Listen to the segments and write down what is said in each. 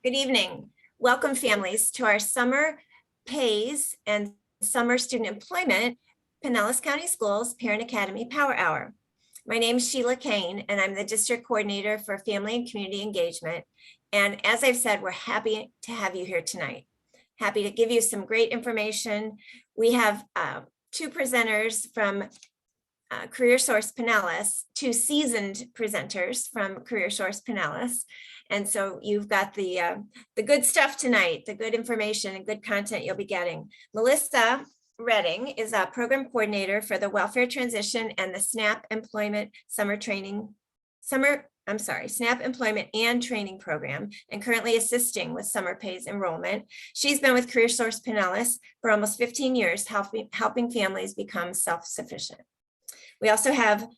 Good evening. Welcome families to our summer pays and summer student employment Pinellas County Schools Parent Academy Power Hour. My name is Sheila Kane and I'm the district coordinator for family and community engagement. And as I've said, we're happy to have you here tonight. Happy to give you some great information. We have two presenters from Career Source Pinellas, two seasoned presenters from Career Source Pinellas. And so you've got the good stuff tonight, the good information and good content you'll be getting. Melissa Redding is a program coordinator for the Welfare Transition and the SNAP Employment SNAP Employment and Training Program, and currently assisting with summer pays enrollment. She's been with Career Source Pinellas for almost 15 years, helping families become self-sufficient. We also have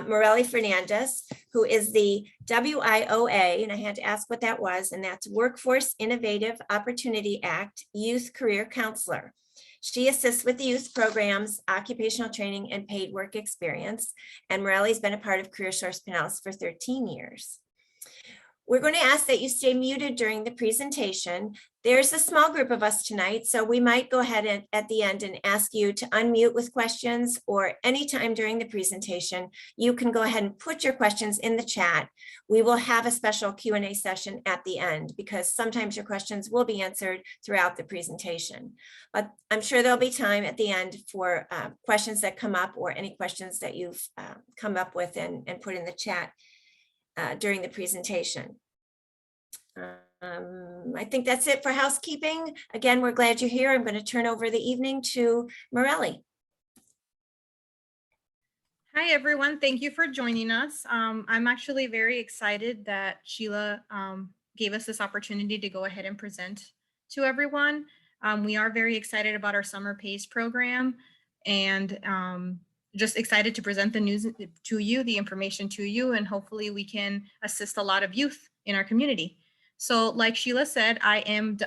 Morelli Fernandez, who is the WIOA, and I had to ask what that was, and that's Workforce Innovative Opportunity Act Youth Career Counselor. She assists with the youth programs, occupational training, and paid work experience. And Morelli's been a part of Career Source Pinellas for 13 years. We're going to ask that you stay muted during the presentation. There's a small group of us tonight, so we might go ahead at the end and ask you to unmute with questions, or anytime during the presentation, you can go ahead and put your questions in the chat. We will have a special Q&A session at the end because sometimes your questions will be answered throughout the presentation. But I'm sure there'll be time at the end for questions that come up, or any questions that you've come up with and put in the chat during the presentation. I think that's it for housekeeping. Again, we're glad you're here. I'm going to turn over the evening to Morelli. Hi, everyone. Thank you for joining us. I'm actually very excited that Sheila gave us this opportunity to go ahead and present to everyone. We are very excited about our summer pays program, and just excited to present the news to you, the information to you, and hopefully we can assist a lot of youth in our community. So like Sheila said, I am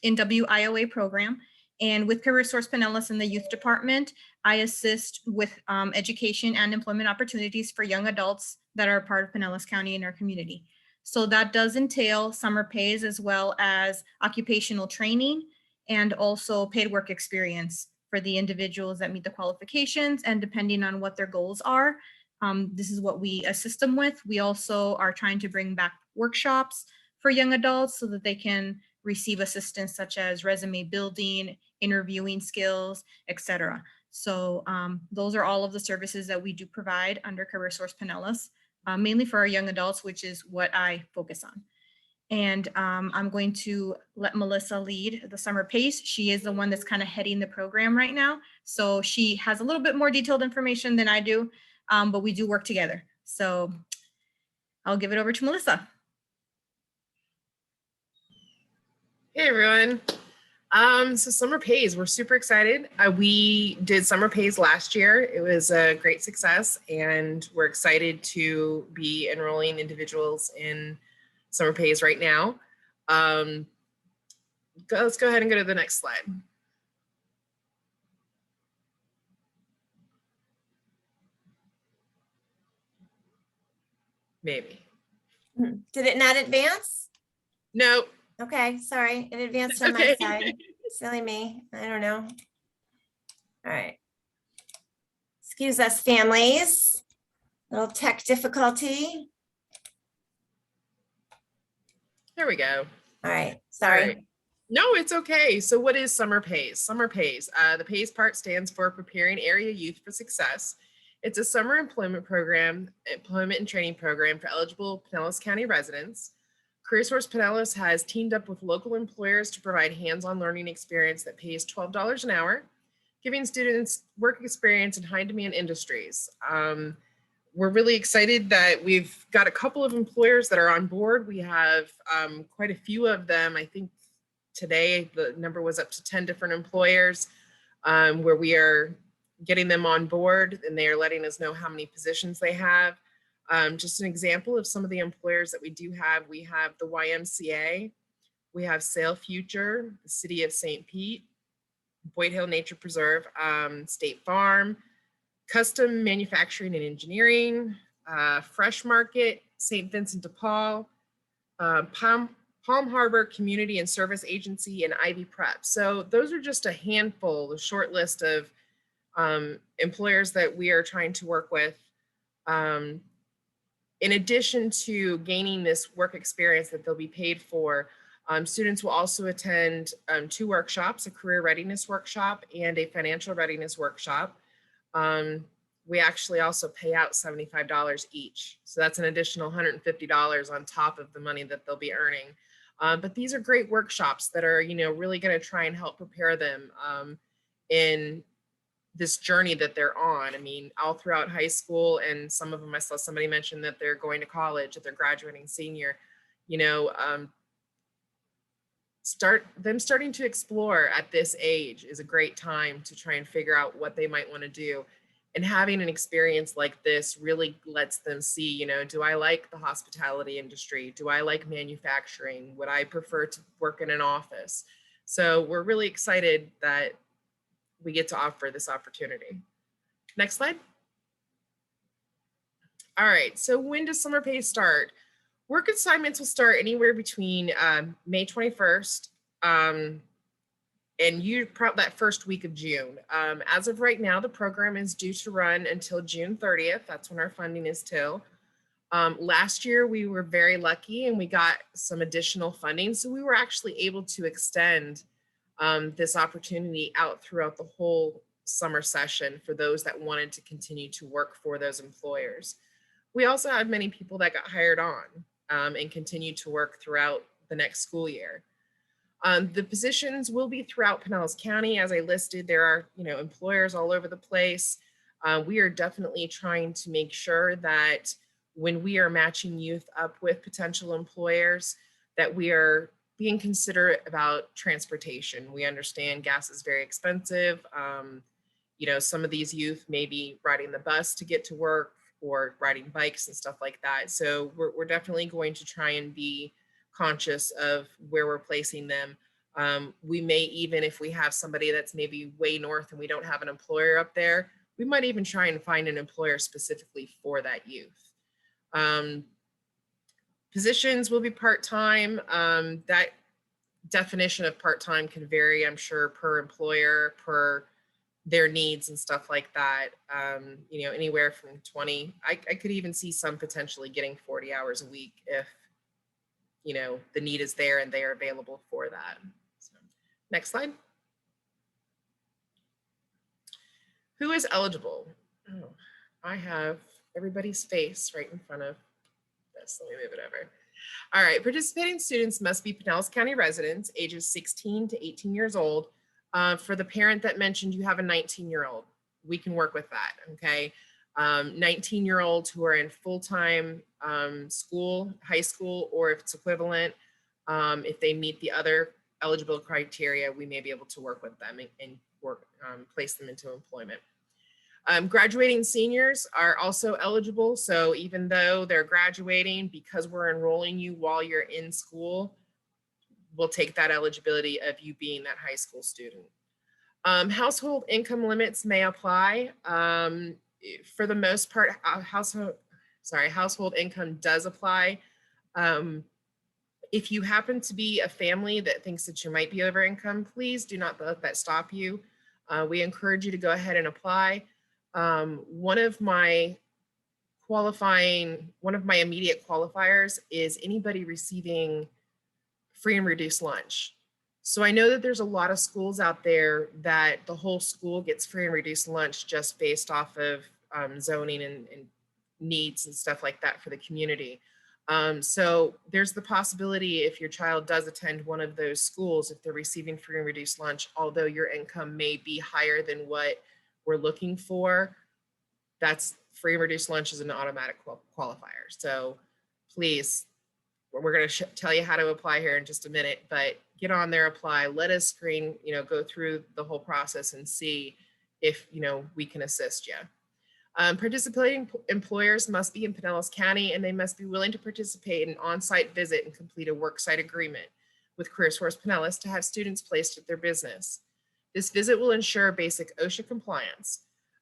in WIOA program, and with Career Source Pinellas in the youth department, I assist with education and employment opportunities for young adults that are part of Pinellas County in our community. So that does entail summer pays as well as occupational training and also paid work experience for the individuals that meet the qualifications, and depending on what their goals are, this is what we assist them with. We also are trying to bring back workshops for young adults so that they can receive assistance such as resume building, interviewing skills, etc. So those are all of the services that we do provide under Career Source Pinellas, mainly for our young adults, which is what I focus on. And I'm going to let Melissa lead the summer pace. She is the one that's kind of heading the program right now. So she has a little bit more detailed information than I do, but we do work together. So I'll give it over to Melissa. Hey everyone. So summer pays, we're super excited. We did summer pays last year. It was a great success, and we're excited to be enrolling individuals in summer pays right now. Let's go ahead and go to the next slide. Maybe. Did it not advance? No. Okay, sorry, it advanced on my side. Silly me, I don't know. All right. Excuse us, families. Little tech difficulty. There we go. All right, sorry. All right. No, it's okay. So what is summer pays? Summer pays. The pays part stands for Preparing Area Youth for Success. It's a summer employment program, employment and training program for eligible Pinellas County residents. Career Source Pinellas has teamed up with local employers to provide hands-on learning experience that pays $12 an hour, giving students work experience in high-demand industries. We're really excited that we've got a couple of employers that are on board. We have quite a few of them. I think today the number was up to 10 different employers where we are getting them on board, and they are letting us know how many positions they have. Just an example of some of the employers that we do have, we have the YMCA, we have Sail Future, the City of St. Pete, Boyd Hill Nature Preserve, State Farm, Custom Manufacturing and Engineering, Fresh Market, St. Vincent de Paul, Palm Palm Harbor Community and Service Agency, and Ivy Prep. So those are just a handful, a short list of employers that we are trying to work with. In addition to gaining this work experience that they'll be paid for, students will also attend 2 workshops, a career readiness workshop and a financial readiness workshop. We actually also pay out $75 each. So that's an additional $150 on top of the money that they'll be earning. But these are great workshops that are, really going to try and help prepare them in this journey that they're on. I mean, all throughout high school, and some of them, I saw somebody mention that they're going to college, that they're graduating senior, starting to explore at this age is a great time to try and figure out what they might want to do. And having an experience like this really lets them see, do I like the hospitality industry? Do I like manufacturing? Would I prefer to work in an office? So we're really excited that we get to offer this opportunity. Next slide. All right, so when does summer pay start? Work assignments will start anywhere between May 21st and that first week of June. As of right now, the program is due to run until June 30th. That's when our funding is till. Last year, we were very lucky and we got some additional funding. So we were actually able to extend this opportunity out throughout the whole summer session for those that wanted to continue to work for those employers. We also had many people that got hired on and continue to work throughout the next school year. The positions will be throughout Pinellas County. As I listed, there are employers all over the place. We are definitely trying to make sure that when we are matching youth up with potential employers, that we are being considerate about transportation. We understand gas is very expensive. Some of these youth may be riding the bus to get to work or riding bikes and stuff like that. So we're definitely going to try and be conscious of where we're placing them. We may even, if we have somebody that's maybe way north and we don't have an employer up there, we might even try and find an employer specifically for that youth. Positions will be part-time. That definition of part-time can vary, I'm sure, per employer, per their needs and stuff like that. Anywhere from 20, I could even see some potentially getting 40 hours a week if, the need is there and they are available for that. So, next slide. Who is eligible? Oh, I have everybody's face right in front of this. Let me move it over. All right, participating students must be Pinellas County residents, ages 16 to 18 years old. For the parent that mentioned you have a 19-year-old, we can work with that, okay? 19-year-olds who are in full-time school, high school, or if it's equivalent, if they meet the other eligible criteria, we may be able to work with them and work, place them into employment. Graduating seniors are also eligible. So even though they're graduating, because we're enrolling you while you're in school, we'll take that eligibility of you being that high school student. Household income limits may apply. For the most part, household income does apply. If you happen to be a family that thinks that you might be over income, please do not let that stop you. We encourage you to go ahead and apply. One of my immediate qualifiers is anybody receiving free and reduced lunch. So I know that there's a lot of schools out there that the whole school gets free and reduced lunch just based off of zoning and needs and stuff like that for the community. So there's the possibility if your child does attend one of those schools, if they're receiving free and reduced lunch, although your income may be higher than what we're looking for, that's free and reduced lunch is an automatic qualifier. So please, we're going to tell you how to apply here in just a minute, but get on there, apply, let us screen, go through the whole process and see if, we can assist you. Participating employers must be in Pinellas County and they must be willing to participate in an on-site visit and complete a worksite agreement with CareerSource Pinellas to have students placed at their business. This visit will ensure basic OSHA compliance.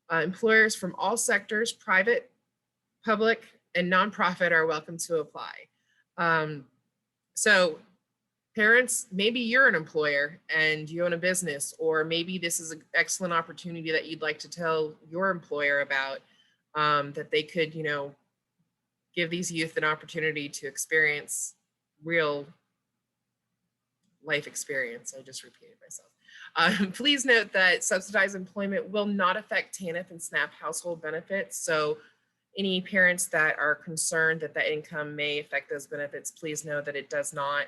Employers from all sectors, private, public, and nonprofit are welcome to apply. So parents, maybe you're an employer and you own a business, or maybe this is an excellent opportunity that you'd like to tell your employer about, that they could, give these youth an opportunity to experience real life experience. I just repeated myself. Please note that subsidized employment will not affect TANF and SNAP household benefits. So any parents that are concerned that that income may affect those benefits, please know that it does not.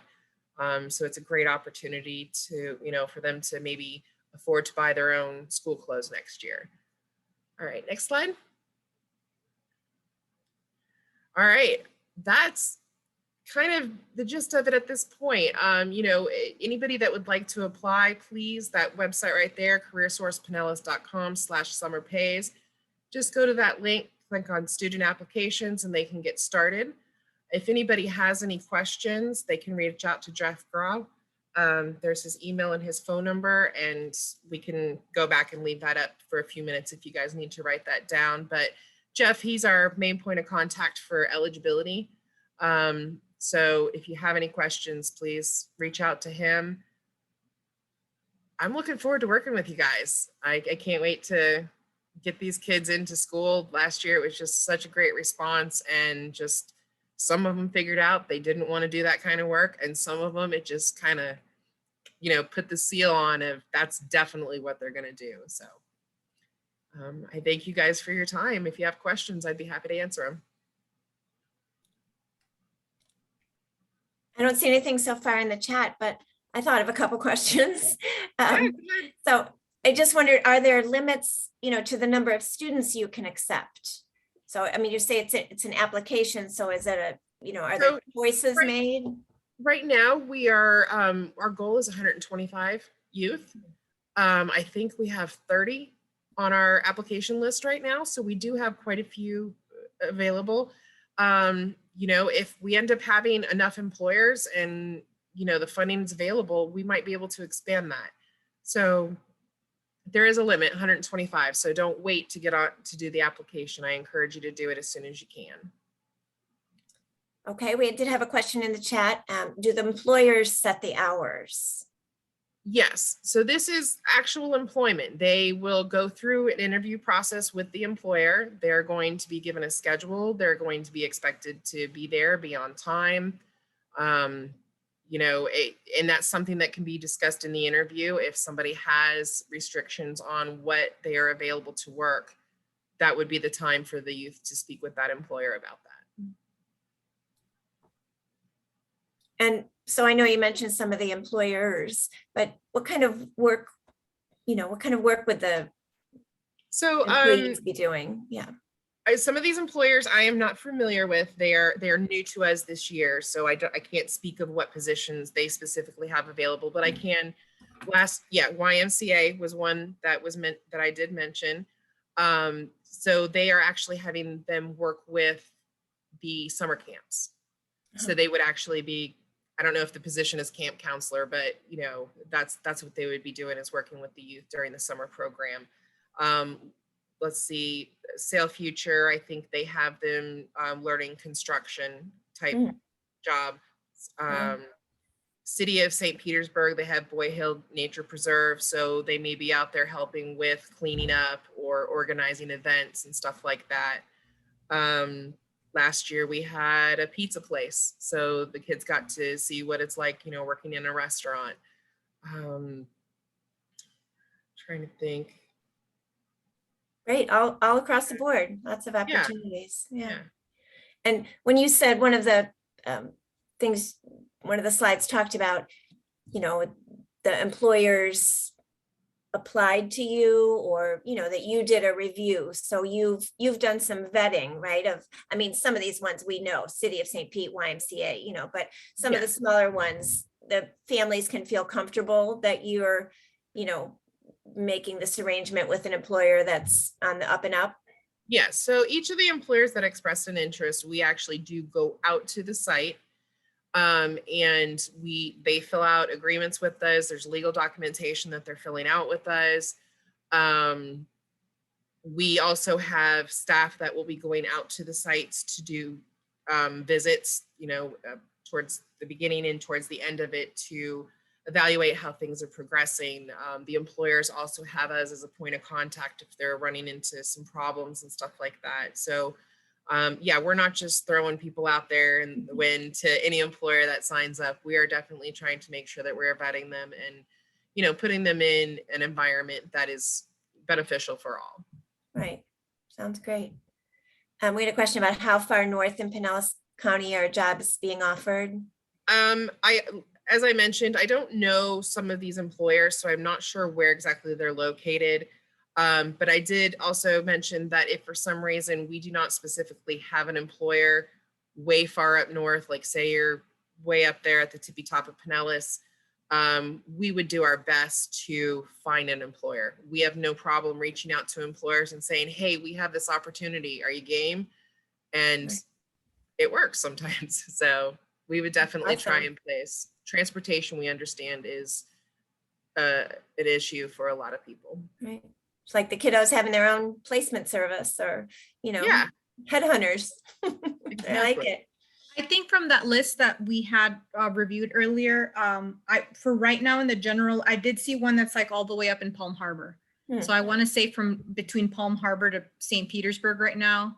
So it's a great opportunity to, for them to maybe afford to buy their own school clothes next year. All right, next slide. All right, that's kind of the gist of it at this point. Anybody that would like to apply, please, that website right there, careersourcepinellas.com/summerpays. Just go to that link, click on student applications, and they can get started. If anybody has any questions, they can reach out to Jeff Grau. There's his email and his phone number, and we can go back and leave that up for a few minutes if you guys need to write that down. But Jeff, he's our main point of contact for eligibility. So if you have any questions, please reach out to him. I'm looking forward to working with you guys. I can't wait to get these kids into school. Last year, it was just such a great response, and just some of them figured out they didn't want to do that kind of work. And some of them, it just kind of, put the seal on of that's definitely what they're going to do. So I thank you guys for your time. If you have questions, I'd be happy to answer them. I don't see anything so far in the chat, but I thought of a couple questions. So I just wondered, are there limits, to the number of students you can accept? So, I mean, you say it's an application. So is it are there choices made? Right now we are, our goal is 125 youth. I think we have 30 on our application list right now. So we do have quite a few available. If we end up having enough employers and, the funding is available, we might be able to expand that. So there is a limit, 125. So don't wait to get on to do the application. I encourage you to do it as soon as you can. Okay, we did have a question in the chat. Do the employers set the hours? Yes. So this is actual employment. They will go through an interview process with the employer. They're going to be given a schedule. They're going to be expected to be there, be on time. And that's something that can be discussed in the interview. If somebody has restrictions on what they are available to work, that would be the time for the youth to speak with that employer about that. And so I know you mentioned some of the employers, but what kind of work, would the employees be doing? Yeah. Some of these employers I am not familiar with. They are new to us this year, so I can't speak of what positions they specifically have available, but I can. YMCA was one that I did mention. So they are actually having them work with the summer camps. So they would actually be, I don't know if the position is camp counselor, but that's what they would be doing, is working with the youth during the summer program. Let's see, Sail Future, I think they have them learning construction type job. City of St. Petersburg, they have Boy Hill Nature Preserve, so they may be out there helping with cleaning up or organizing events and stuff like that. Last year we had a pizza place, so the kids got to see what it's like, working in a restaurant. Trying to think. Great, all across the board, lots of opportunities. Yeah. And when you said one of the things, one of the slides talked about, the employers applied to you, or that you did a review, so you've done some vetting, right? Some of these ones we know, City of St. Pete, YMCA, but some of the smaller ones, the families can feel comfortable that you're making this arrangement with an employer that's on the up and up. Yes. So each of the employers that expressed an interest, we actually do go out to the site. And they fill out agreements with us. There's legal documentation that they're filling out with us. We also have staff that will be going out to the sites to do visits, towards the beginning and towards the end of it to evaluate how things are progressing. The employers also have us as a point of contact if they're running into some problems and stuff like that. So yeah, we're not just throwing people out there in the wind to any employer that signs up. We are definitely trying to make sure that we're vetting them and, putting them in an environment that is beneficial for all. Right. Sounds great. We had a question about how far north in Pinellas County are jobs being offered? As I mentioned, I don't know some of these employers, so I'm not sure where exactly they're located. But I did also mention that if for some reason we do not specifically have an employer way far up north, like say you're way up there at the tippy top of Pinellas, we would do our best to find an employer. We have no problem reaching out to employers and saying, hey, we have this opportunity. Are you game? And Right. it works sometimes. So we would definitely try Awesome. and place. Transportation, we understand, is an issue for a lot of people. Right. It's like the kiddos having their own placement service or, Yeah, headhunters. I like exactly. it. I think from that list that we had reviewed earlier, for right now in the general, I did see one that's like all the way up in Palm Harbor. Hmm. So I want to say from between Palm Harbor to St. Petersburg right now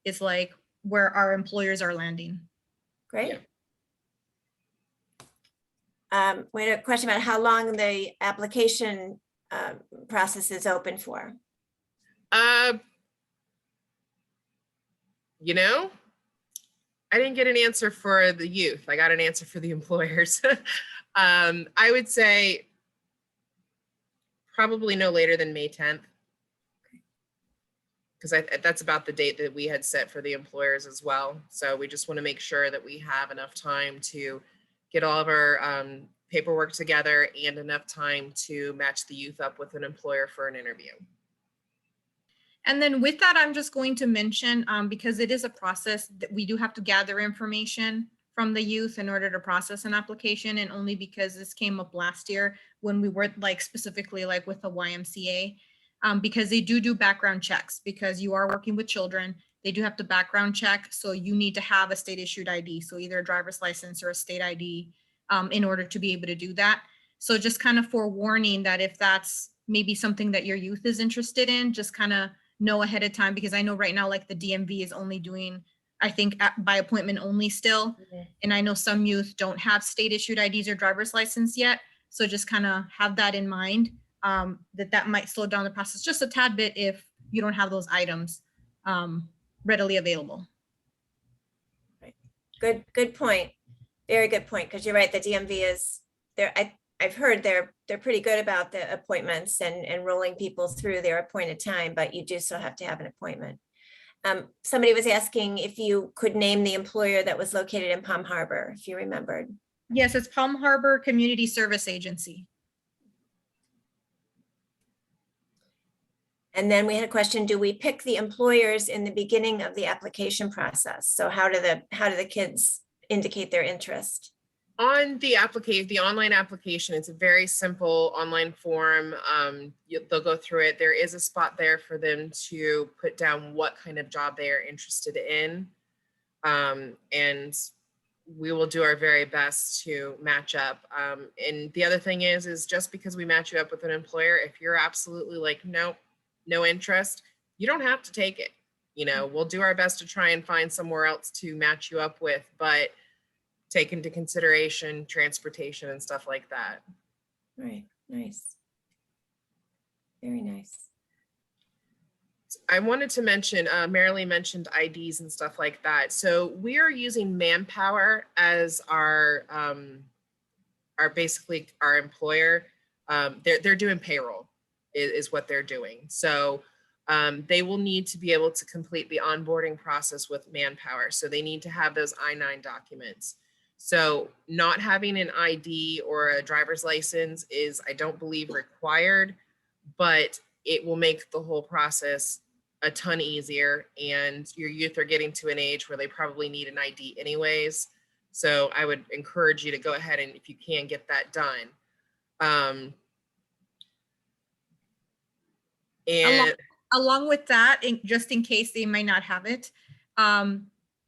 is like where our employers are landing. Great. Yeah. We had a question about how long the application process is open for. I didn't get an answer for the youth. I got an answer for the employers. I would say probably no later than May 10th. Because that's about the date that we had set for the employers as well. So we just want to make sure that we have enough time to get all of our paperwork together and enough time to match the youth up with an employer for an interview. And then with that, I'm just going to mention, because it is a process that we do have to gather information from the youth in order to process an application, and only because this came up last year when we were like specifically like with the YMCA, because they do background checks because you are working with children. They do have to background check. So you need to have a state issued ID. So either a driver's license or a state ID in order to be able to do that. So just kind of forewarning that if that's maybe something that your youth is interested in, just kind of know ahead of time, because I know right now, like the DMV is only doing, I think by appointment only still. Mhm. And I know some youth don't have state issued IDs or driver's license yet. So just kind of have that in mind, that might slow down the process just a tad bit if you don't have those items readily available. Good point. Very good point. Because you're right, the DMV is there. I've heard they're pretty good about the appointments and rolling people through their appointed time, but you do still have to have an appointment. Somebody was asking if you could name the employer that was located in Palm Harbor, if you remembered. Yes, it's Palm Harbor Community Service Agency. And then we had a question, do we pick the employers in the beginning of the application process? So how do the kids indicate their interest? On the application, the online application, it's a very simple online form. They'll go through it. There is a spot there for them to put down what kind of job they are interested in. And we will do our very best to match up. And the other thing is just because we match you up with an employer, if you're absolutely like, nope, no interest, you don't have to take it. We'll do our best to try and find somewhere else to match you up with, but take into consideration transportation and stuff like that. Right, nice. Very nice. I wanted to mention, Marilee mentioned IDs and stuff like that. So we are using Manpower as our basically our employer. They're doing payroll is what they're doing. So they will need to be able to complete the onboarding process with Manpower. So they need to have those I-9 documents. So not having an ID or a driver's license is, I don't believe, required, but it will make the whole process a ton easier. And your youth are getting to an age where they probably need an ID anyways. So I would encourage you to go ahead and, if you can, get that done. Along with that, just in case they might not have it,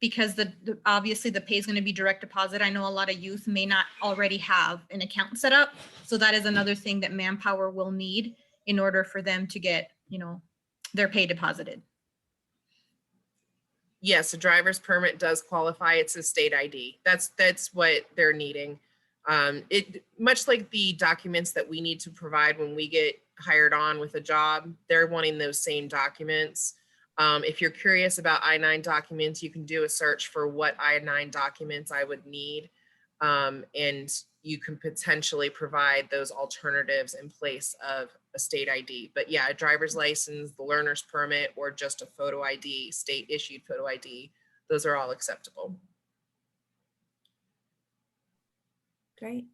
because obviously the pay is going to be direct deposit. I know a lot of youth may not already have an account set up. So that is another thing that Manpower will need in order for them to get, their pay deposited. Yes, a driver's permit does qualify. It's a state ID. That's what they're needing. It much like the documents that we need to provide when we get hired on with a job, they're wanting those same documents. If you're curious about I-9 documents, you can do a search for what I-9 documents I would need. And you can potentially provide those alternatives in place of a state ID. But yeah, a driver's license, the learner's permit, or just a photo ID, state issued photo ID, those are all acceptable. Great.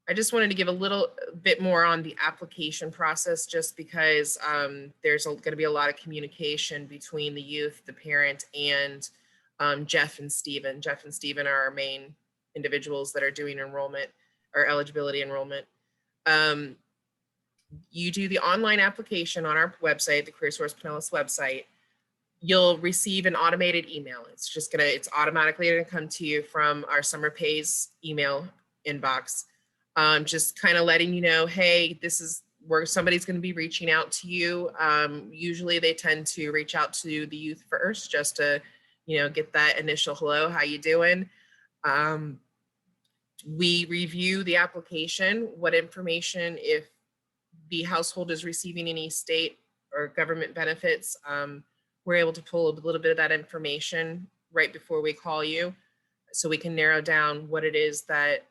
I just wanted to give a little bit more on the application process, just because there's going to be a lot of communication between the youth, the parent, and Jeff and Steven. Jeff and Steven are our main individuals that are doing enrollment or eligibility enrollment. You do the online application on our website, the CareerSource Pinellas website. You'll receive an automated email. It's automatically gonna come to you from our Summer Pays email inbox. Just kind of letting you know, hey, this is where somebody's going to be reaching out to you. Usually they tend to reach out to the youth first, just to, get that initial hello, how you doing? We review the application, what information, if the household is receiving any state or government benefits, we're able to pull a little bit of that information right before we call you, so we can narrow down what it is that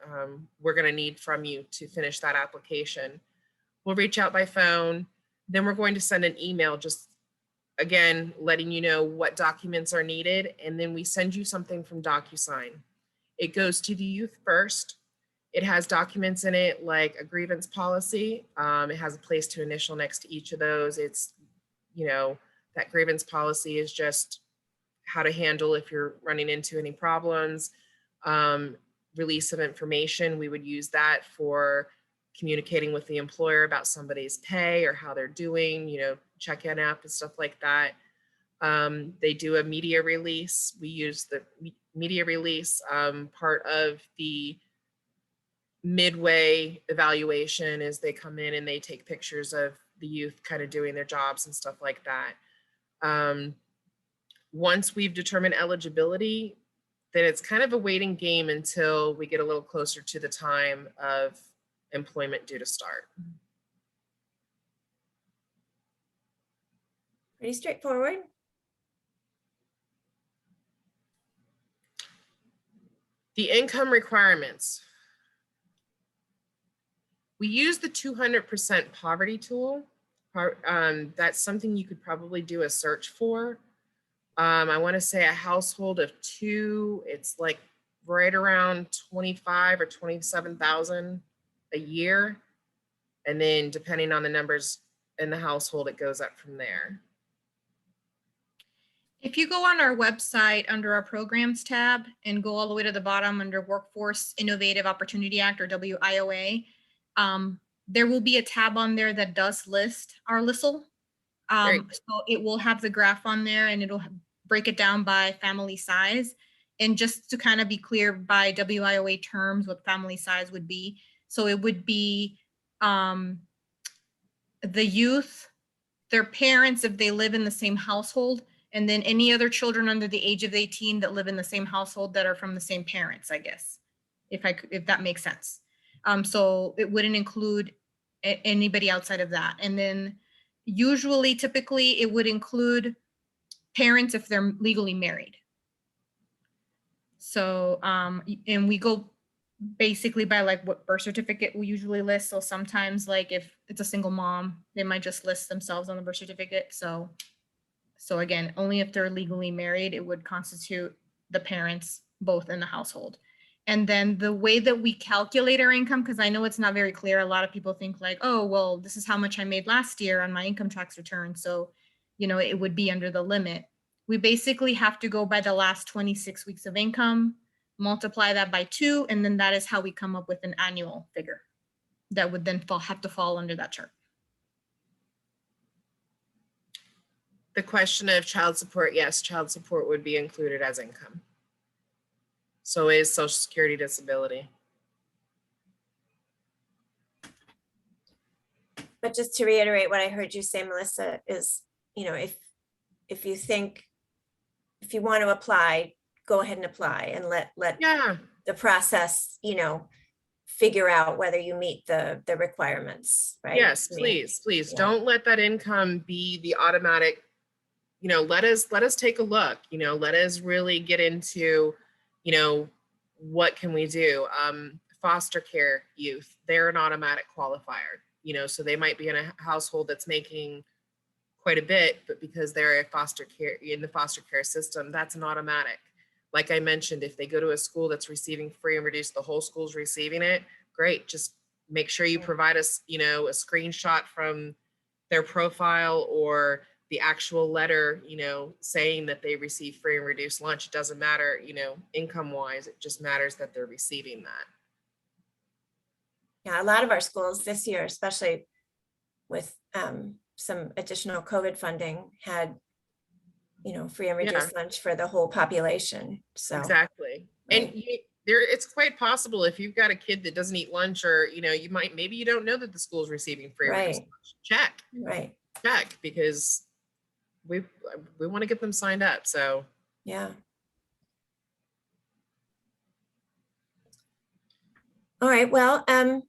we're going to need from you to finish that application. We'll reach out by phone. Then we're going to send an email, just again, letting you know what documents are needed. And then we send you something from DocuSign. It goes to the youth first. It has documents in it like a grievance policy. It has a place to initial next to each of those. It's, that grievance policy is just how to handle if you're running into any problems. Release of information, we would use that for communicating with the employer about somebody's pay or how they're doing, check-in app and stuff like that. They do a media release. We use the media release part of the midway evaluation as they come in and they take pictures of the youth kind of doing their jobs and stuff like that. Once we've determined eligibility, then it's kind of a waiting game until we get a little closer to the time of employment due to start. Pretty straightforward. The income requirements. We use the 200% poverty tool. That's something you could probably do a search for. I want to say a household of two, it's like right around 25 or 27,000 a year. And then depending on the numbers in the household, it goes up from there. If you go on our website under our programs tab and go all the way to the bottom under Workforce Innovative Opportunity Act, or WIOA, there will be a tab on there that does list our LISL. So it will have the graph on there and it'll break it down by family size. And just to kind of be clear by WIOA terms, what family size would be. So it would be the youth, their parents, if they live in the same household, and then any other children under the age of 18 that live in the same household that are from the same parents, I guess, if that makes sense. So it wouldn't include anybody outside of that. And then usually, typically, it would include parents if they're legally married. So, and we go basically by like what birth certificate we usually list. So sometimes like if it's a single mom, they might just list themselves on the birth certificate. So again, only if they're legally married, it would constitute the parents both in the household. And then the way that we calculate our income, because I know it's not very clear. A lot of people think like, oh, well, this is how much I made last year on my income tax return. So, it would be under the limit. We basically have to go by the last 26 weeks of income, multiply that by 2, and then that is how we come up with an annual figure that would then have to fall under that chart. The question of child support, yes, child support would be included as income. So is Social Security disability. But just to reiterate what I heard you say, Melissa, is, you know, if you think, if you want to apply, go ahead and apply and let Yeah, the process, you know, figure out whether you meet the requirements, right? yes, I mean, please yeah. don't let that income be the automatic, you know, let us take a look, you know, let us really get into, you know, what can we do? Foster care youth, they're an automatic qualifier, you know, so they might be in a household that's making quite a bit, but because they're a foster care in the foster care system, that's an automatic. Like I mentioned, if they go to a school that's receiving free and reduced, the whole school's receiving it, great. Just make sure you provide us, you know, a screenshot from their profile or the actual letter, you know, saying that they receive free and reduced lunch. It doesn't matter, you know, income wise, it just matters that they're receiving that. Yeah, a lot of our schools this year, especially with some additional COVID funding, had, you know, free and Yeah. reduced lunch for the whole population. So, Exactly. And right. it's quite possible if you've got a kid that doesn't eat lunch, or, you know, you might, maybe you don't know that the school's receiving free and reduced Right. lunch. Right. Check, because we want to get them signed up. So Yeah. All right. Well, I'm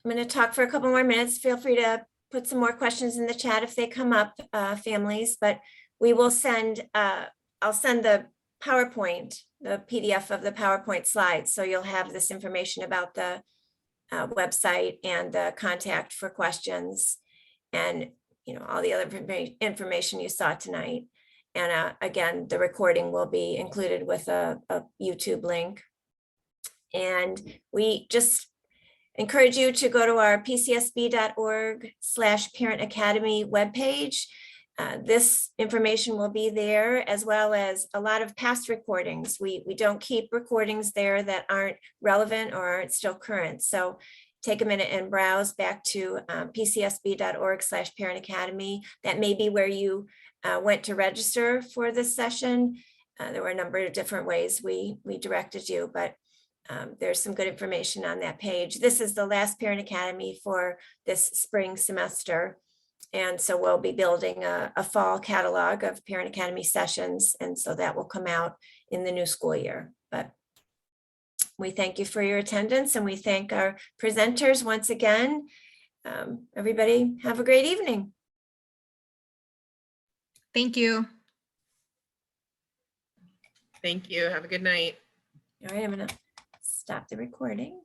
going to talk for a couple more minutes. Feel free to put some more questions in the chat if they come up, families, but we will send, I'll send the PowerPoint, the PDF of the PowerPoint slides. So you'll have this information about the website and the contact for questions and, you know, all the other information you saw tonight. And again, the recording will be included with a YouTube link. And we just encourage you to go to our pcsb.org/Parent Academy webpage. This information will be there, as well as a lot of past recordings. We don't keep recordings there that aren't relevant or aren't still current. So take a minute and browse back to pcsb.org/Parent Academy. That may be where you went to register for this session. There were a number of different ways we directed you, but there's some good information on that page. This is the last Parent Academy for this spring semester. And so we'll be building a fall catalog of Parent Academy sessions. And so that will come out in the new school year. But we thank you for your attendance, and we thank our presenters once again. Everybody have a great evening. Thank you. thank you. Have a good night. All right, I'm gonna stop the recording.